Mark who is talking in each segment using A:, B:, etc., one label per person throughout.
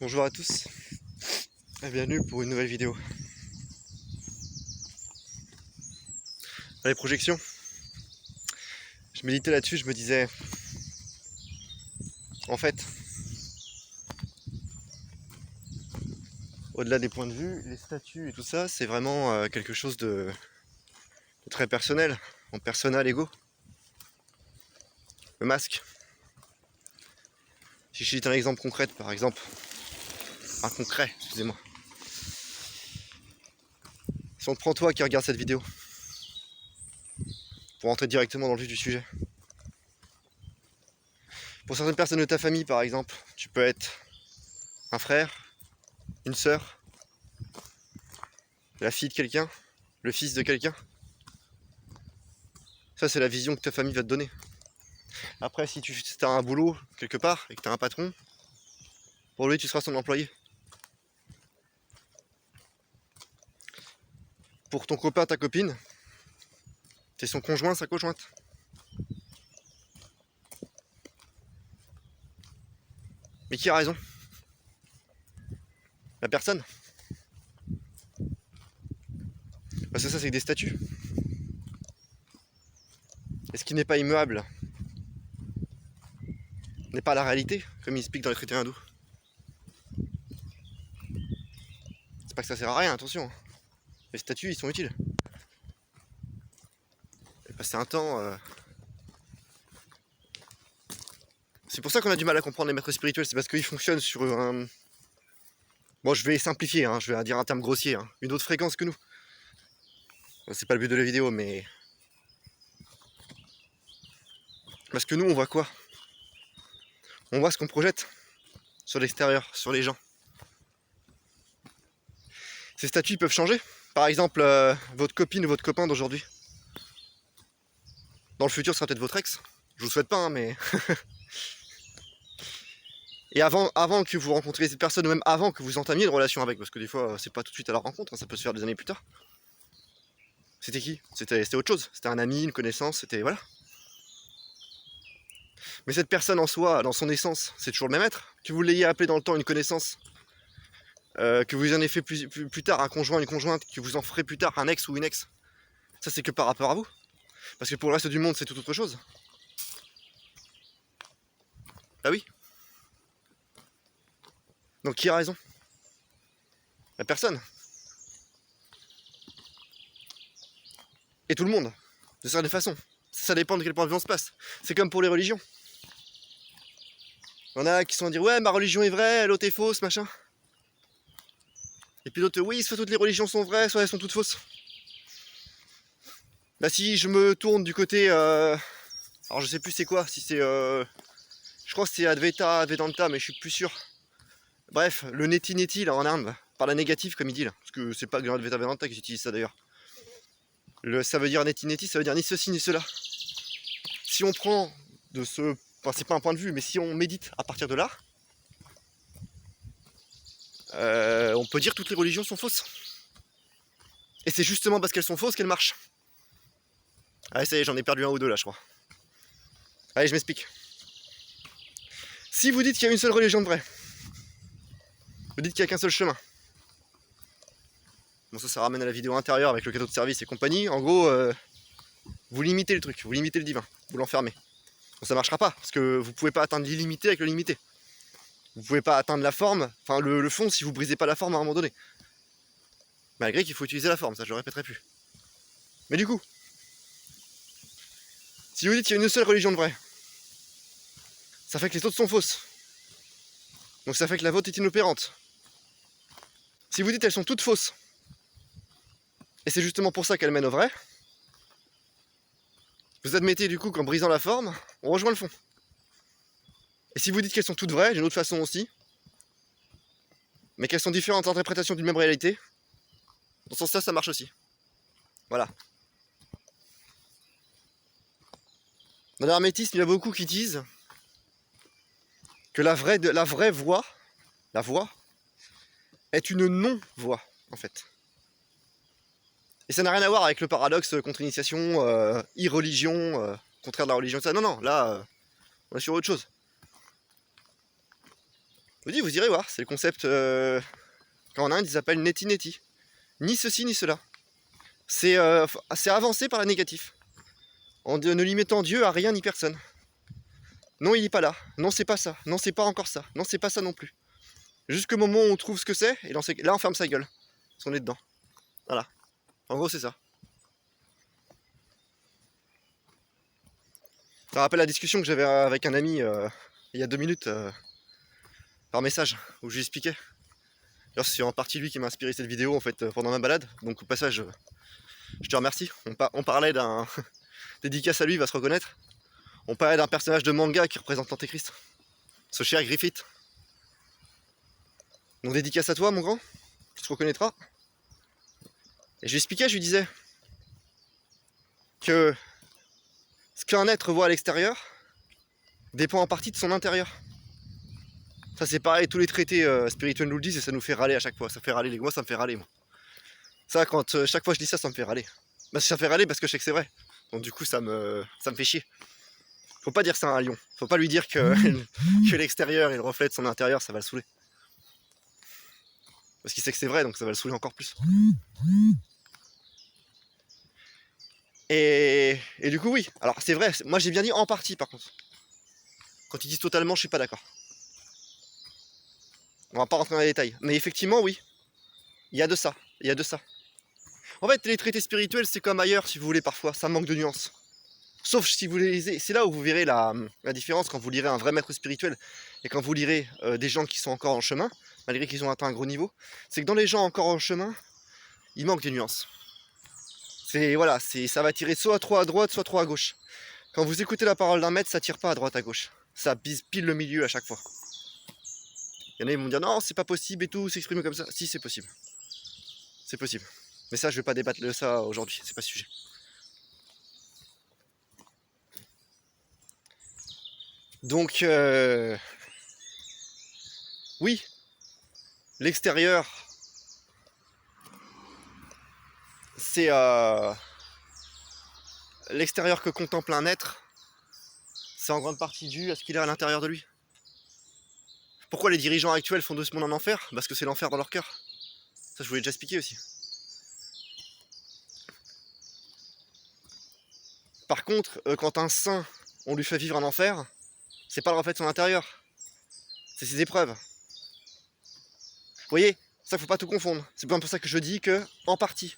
A: Bonjour à tous et bienvenue pour une nouvelle vidéo. Dans les projections, je méditais là-dessus, je me disais, en fait, au-delà des points de vue, les statuts et tout ça, c'est vraiment quelque chose de très personnel, en persona l'ego. Le masque. Si je cite un exemple concret, par exemple, excusez-moi. Si on te prend toi qui regarde cette vidéo, pour rentrer directement dans le vif du sujet. Pour certaines personnes de ta famille, par exemple, tu peux être un frère, une sœur, la fille de quelqu'un, le fils de quelqu'un. Ça, c'est la vision que ta famille va te donner. Après, si tu as un boulot quelque part et que tu as un patron, pour lui, tu seras son employé. Pour ton copain, ta copine, t'es son conjoint, sa conjointe. Mais qui a raison? La personne. Parce que ça, c'est que des statuts. Et ce qui n'est pas immuable n'est pas la réalité, comme il explique dans les traités hindous. C'est pas que ça sert à rien, attention. Les statuts, ils sont utiles. Et passer un temps... C'est pour ça qu'on a du mal à comprendre les maîtres spirituels, c'est parce qu'ils fonctionnent sur un... Bon, je vais simplifier, hein, je vais dire un terme grossier, hein, une autre fréquence que nous. C'est pas le but de la vidéo, mais... Parce que nous, on voit quoi? On voit ce qu'on projette sur l'extérieur, sur les gens. Ces statuts peuvent changer. Par exemple, votre copine ou votre copain d'aujourd'hui. Dans le futur, ce sera peut-être votre ex. Je vous le souhaite pas, hein, mais... Et avant que vous rencontriez cette personne, ou même avant que vous entamiez une relation avec, parce que des fois, c'est pas tout de suite à la rencontre, hein, ça peut se faire des années plus tard. C'était qui? C'était autre chose. C'était un ami, une connaissance, c'était... Voilà. Mais cette personne en soi, dans son essence, c'est toujours le même être. Que vous l'ayez appelé dans le temps une connaissance, que vous en ayez fait plus tard un conjoint, une conjointe, que vous en ferez plus tard un ex ou une ex. Ça, c'est que par rapport à vous. Parce que pour le reste du monde, c'est tout autre chose. Ah oui. Donc qui a raison? La personne. Et tout le monde. De certaines façons. Ça dépend de quel point de vue on se passe. C'est comme pour les religions. Il y en a qui sont à dire ouais, ma religion est vraie, l'autre est fausse, machin. Et puis d'autres, oui, soit toutes les religions sont vraies, soit elles sont toutes fausses. Bah si je me tourne du côté... alors je sais plus c'est quoi, si c'est... je crois que c'est Advaita, Vedanta, mais je suis plus sûr. Bref, le Neti Neti là en Inde, par la négative comme il dit là. Parce que c'est pas Advaita Vedanta qui utilise ça d'ailleurs. Ça veut dire Neti Neti, ça veut dire ni ceci ni cela. Si on prend de ce... Enfin c'est pas un point de vue, mais si on médite à partir de là, on peut dire que toutes les religions sont fausses. Et c'est justement parce qu'elles sont fausses qu'elles marchent. Allez, ça y est, j'en ai perdu un ou deux là, je crois. Allez, je m'explique. Si vous dites qu'il y a une seule religion de vraie, vous dites qu'il n'y a qu'un seul chemin. Bon, ça ramène à la vidéo intérieure avec le cadeau de service et compagnie. En gros, vous limitez le truc, vous limitez le divin, vous l'enfermez. Bon, ça marchera pas, parce que vous pouvez pas atteindre l'illimité avec le limité. Vous pouvez pas atteindre la forme, enfin le fond si vous brisez pas la forme à un moment donné. Malgré qu'il faut utiliser la forme, ça je le répéterai plus. Mais du coup, si vous dites qu'il y a une seule religion de vraie, ça fait que les autres sont fausses. Donc ça fait que la vôtre est inopérante. Si vous dites qu'elles sont toutes fausses, et c'est justement pour ça qu'elles mènent au vrai, vous admettez du coup qu'en brisant la forme, on rejoint le fond. Et si vous dites qu'elles sont toutes vraies, d'une autre façon aussi, mais qu'elles sont différentes interprétations d'une même réalité, dans ce sens-là, ça marche aussi. Voilà. Dans l'hermétisme, il y a beaucoup qui disent que la vraie voie, la voie, est une non-voie, en fait. Et ça n'a rien à voir avec le paradoxe contre-initiation, irreligion, contraire de la religion, ça. Non, non, là, on est sur autre chose. Vous irez voir, c'est le concept qu'en Inde ils appellent neti neti. Ni ceci ni cela. C'est avancé par la négative. En ne limitant Dieu à rien ni personne. Non, il n'est pas là. Non, c'est pas ça. Non, c'est pas encore ça. Non, c'est pas ça non plus. Jusqu'au moment où on trouve ce que c'est, et là on ferme sa gueule. Parce qu'on est dedans. Voilà. En gros, c'est ça. Ça rappelle la discussion que j'avais avec un ami il y a 2 minutes par message, où je lui expliquais. D'ailleurs, c'est en partie lui qui m'a inspiré cette vidéo en fait pendant ma balade. Donc au passage, je te remercie. On parlait d'un dédicace à lui, il va se reconnaître. On parlait d'un personnage de manga qui représente l'Antéchrist. Ce cher Griffith. Donc dédicace à toi mon grand, tu te reconnaîtras. Et je lui expliquais, je lui disais que ce qu'un être voit à l'extérieur dépend en partie de son intérieur. Ça c'est pareil, tous les traités spirituels nous le disent et ça nous fait râler à chaque fois. Ça fait râler, moi ça me fait râler moi. Ça quand chaque fois je dis ça, ça me fait râler. Bah, ça fait râler parce que je sais que c'est vrai. Donc du coup ça me fait chier. Faut pas dire ça à un lion. Faut pas lui dire que l'extérieur est le reflet de son intérieur, ça va le saouler. Parce qu'il sait que c'est vrai, donc ça va le saouler encore plus. Et du coup oui, alors c'est vrai, moi j'ai bien dit en partie par contre. Quand ils disent totalement, je suis pas d'accord. On va pas rentrer dans les détails. Mais effectivement oui, il y a de ça, il y a de ça. En fait les traités spirituels c'est comme ailleurs si vous voulez parfois, ça manque de nuances. Sauf si vous les lisez, c'est là où vous verrez la différence quand vous lirez un vrai maître spirituel et quand vous lirez des gens qui sont encore en chemin, malgré qu'ils ont atteint un gros niveau, c'est que dans les gens encore en chemin, il manque des nuances. Voilà, ça va tirer soit trop à droite, soit trop à gauche. Quand vous écoutez la parole d'un maître, ça tire pas à droite à gauche. Ça bise pile le milieu à chaque fois. Il y en a qui vont dire non, c'est pas possible et tout, s'exprimer comme ça. Si, c'est possible. C'est possible. Mais ça, je vais pas débattre de ça aujourd'hui, c'est pas le sujet. Donc, oui, l'extérieur, c'est l'extérieur que contemple un être, c'est en grande partie dû à ce qu'il a à l'intérieur de lui. Pourquoi les dirigeants actuels font de ce monde un enfer? Parce que c'est l'enfer dans leur cœur. Ça, je vous l'ai déjà expliqué aussi. Par contre, quand un saint, on lui fait vivre un enfer, c'est pas le reflet de son intérieur. C'est ses épreuves. Vous voyez, ça faut pas tout confondre. C'est bien pour ça que je dis que, en partie,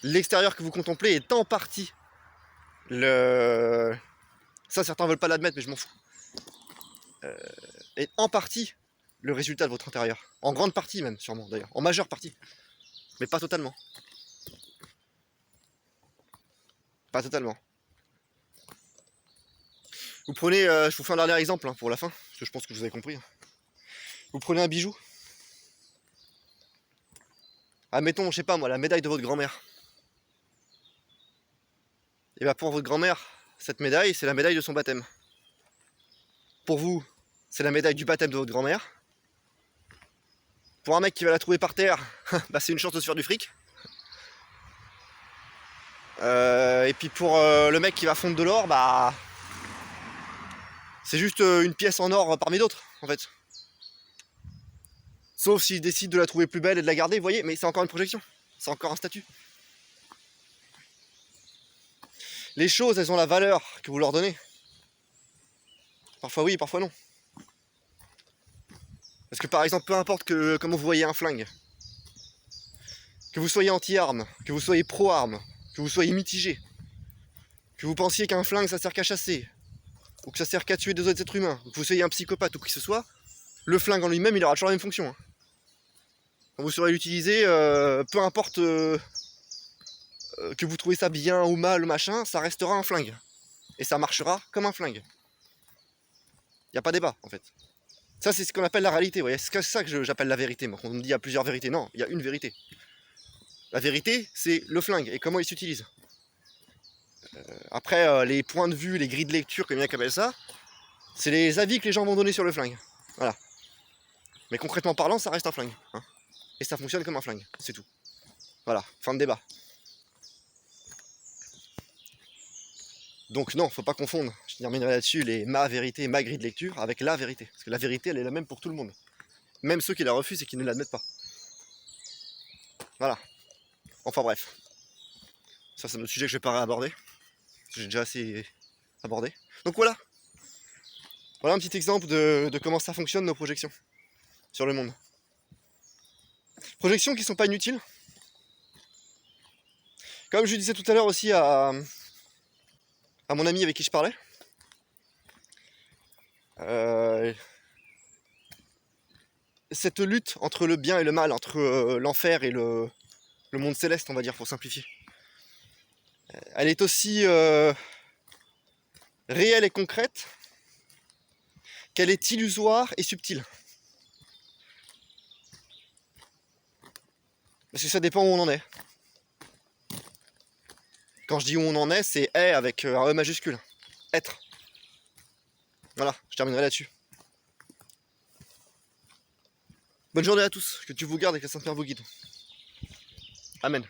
A: l'extérieur que vous contemplez est en partie le... Ça, certains veulent pas l'admettre, mais je m'en fous. Est en partie le résultat de votre intérieur. En grande partie même, sûrement d'ailleurs. En majeure partie. Mais pas totalement. Pas totalement. Vous prenez, je vous fais un dernier exemple pour la fin, parce que je pense que vous avez compris. Vous prenez un bijou. Admettons, je sais pas moi, la médaille de votre grand-mère. Et bien pour votre grand-mère, cette médaille, c'est la médaille de son baptême. Pour vous, c'est la médaille du baptême de votre grand-mère. Pour un mec qui va la trouver par terre, bah c'est une chance de se faire du fric. Et puis pour le mec qui va fondre de l'or, bah c'est juste une pièce en or parmi d'autres en fait. Sauf s'il décide de la trouver plus belle et de la garder, vous voyez, mais c'est encore une projection, c'est encore un statut. Les choses, elles ont la valeur que vous leur donnez. Parfois oui, parfois non. Parce que par exemple, peu importe comment vous voyez un flingue, que vous soyez anti-armes, que vous soyez pro-armes, que vous soyez mitigé, que vous pensiez qu'un flingue ça sert qu'à chasser, ou que ça sert qu'à tuer des autres êtres humains, ou que vous soyez un psychopathe ou qui que ce soit, le flingue en lui-même il aura toujours la même fonction. Quand vous saurez l'utiliser, peu importe que vous trouvez ça bien ou mal, machin, ça restera un flingue. Et ça marchera comme un flingue. Il n'y a pas débat en fait. Ça c'est ce qu'on appelle la réalité, vous voyez. C'est ça que j'appelle la vérité. Moi. Quand on me dit qu'il y a plusieurs vérités, non, il y a une vérité. La vérité, c'est le flingue et comment il s'utilise. Après, les points de vue, les grilles de lecture, comme il y en a qui appellent ça, c'est les avis que les gens vont donner sur le flingue. Voilà. Mais concrètement parlant, ça reste un flingue. Hein. Et ça fonctionne comme un flingue, c'est tout. Voilà, fin de débat. Donc non, faut pas confondre, je terminerai là-dessus, ma vérité, ma grille de lecture avec la vérité. Parce que la vérité, elle est la même pour tout le monde. Même ceux qui la refusent et qui ne l'admettent pas. Voilà. Enfin bref. Ça, c'est un autre sujet que je vais pas aborder. J'ai déjà assez abordé. Donc voilà. Voilà un petit exemple de comment ça fonctionne nos projections sur le monde. Projections qui sont pas inutiles. Comme je disais tout à l'heure aussi à mon ami avec qui je parlais. Cette lutte entre le bien et le mal, entre l'enfer et le monde céleste, on va dire, pour simplifier. Elle est aussi réelle et concrète qu'elle est illusoire et subtile. Parce que ça dépend où on en est. Quand je dis où on en est, c'est est avec un E majuscule. Être. Voilà, je terminerai là-dessus. Bonne journée à tous, que Dieu vous garde et que la Sainte Mère vous guide. Amen.